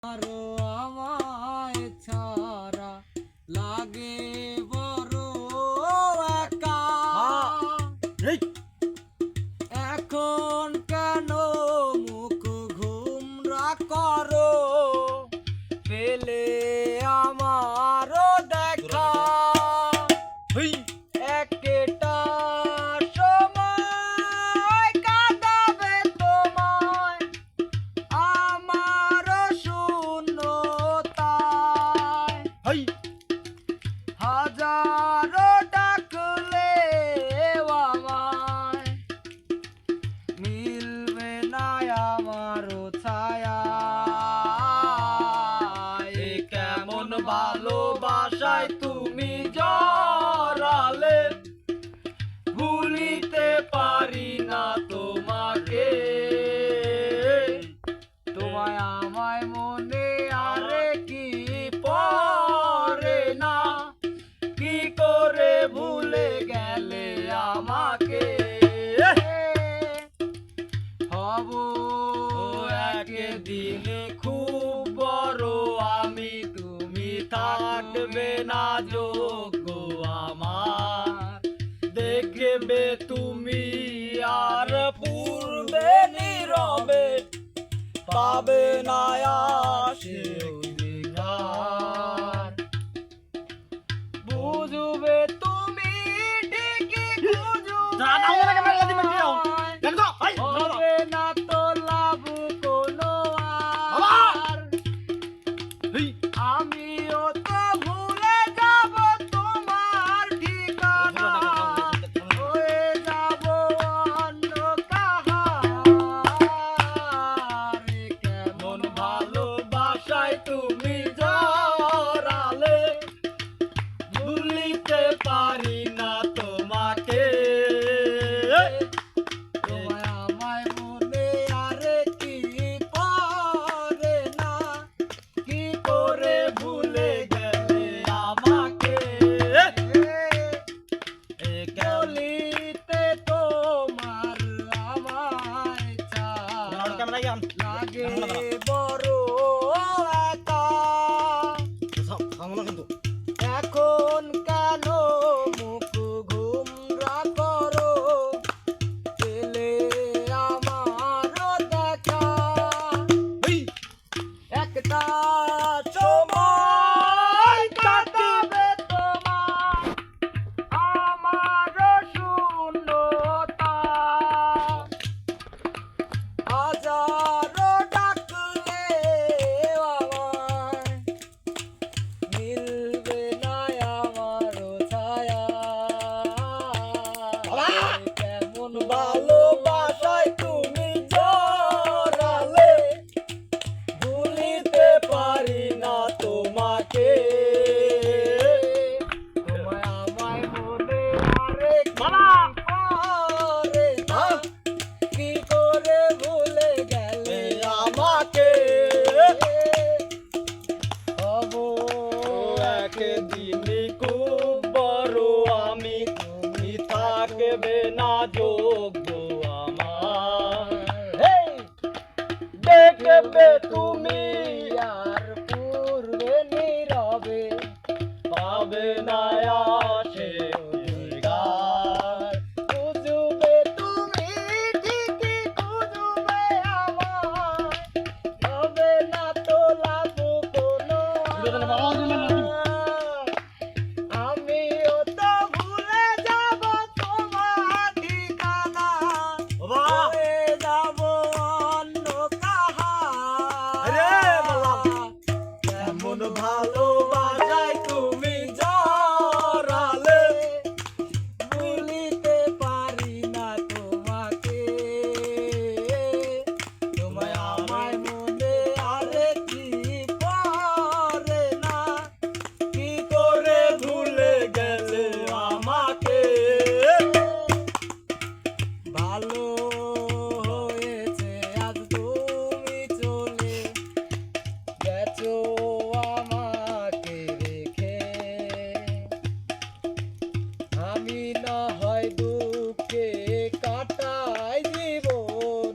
আরো আমায় ছাড়া লাগে বড় একা। এখন কেন মুখ ঘুমরা করো, পেলে আমারও দেখা। একটা সময় কাঁদাবে তোমায় আমারও শূন্যতায়। হাজারো ডাকলে আমায় মিলবে না আমারও ছায়া। কেমন ভালোবাসায় তুমি জড়ালে, ভুলিতে পারি না তোমাকে। তোমায় আমায় মনে আরে কি পড়ে না, কি করে ভুলে গেলে আমাকে। হব একদিন খুব বড় আমি, তুমি থাকবে না যোগ্য আমার। দেখবে তুমি আর পূর্বে নীরবে, পাবে না আসে অধিকার। বুঝবে তুমি ঠিকই হবে না তো লাভ কোনো আর। আমিও তো ভুলে যাব তোমার ঠিকানা, হয়ে যাব অন্য কাহার। কেমন ভালোবাসায় তুমি জড়ালে, ভুলিতে পারি না তোমাকে। তোমায় আমায় মনে আরে কি পড়ে না, কি করে ভুলে গেলে আমাকে। গলিতে তোমার আমায় লাগে বড় একা। এখন কেন মুখ ঘুমরা করো, পেলে আমারও দেখা। একটা সময় কাটাবে তোমার আমারও শূন্যতা। হাজারো ডাকলে আমায় মিলবে না আমারও ছায়া। কেমন ভালোবাসায় তুমি জড়ালে, ভুলিতে পারি না তোমাকে। তোমায় আমায় মনে আরে পড়ে না, কি করে ভুলে গেলে আমাকে। হব একদিন খুব বড় আমি, তুমি থাকবে না যোগ্য আমার। দেখবে তুমি আর পূর্বে নীরবে, পাবে না আসে অধিকার। বুঝবে তুমি ঠিকই খুঁজবে আমায়, হবে না তো লাভ কোনো আর। আমিও তো ভুলে যাব তোমার ঠিকানা, হয়ে যাব অন্য কাহার। কেমন ভালোবাসায় তুমি জড়ালে, ভুলিতে পারি না তোমাকে। তোমায় আমায় মনে আরে কি পড়ে না, কি করে ভুলে গেলে আমাকে। ভালো হয়েছে আজ তুমি চলে গেছো আমাকে রেখে। আমি না হয় দুঃখে কাটাই জীবন,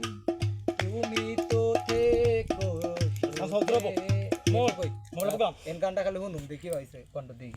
তুমি তো থেকো সুখে। মোর কই মোর গান এন গানটা খালি শুনুম দেখি হয়েছে কণ্ঠ দেখি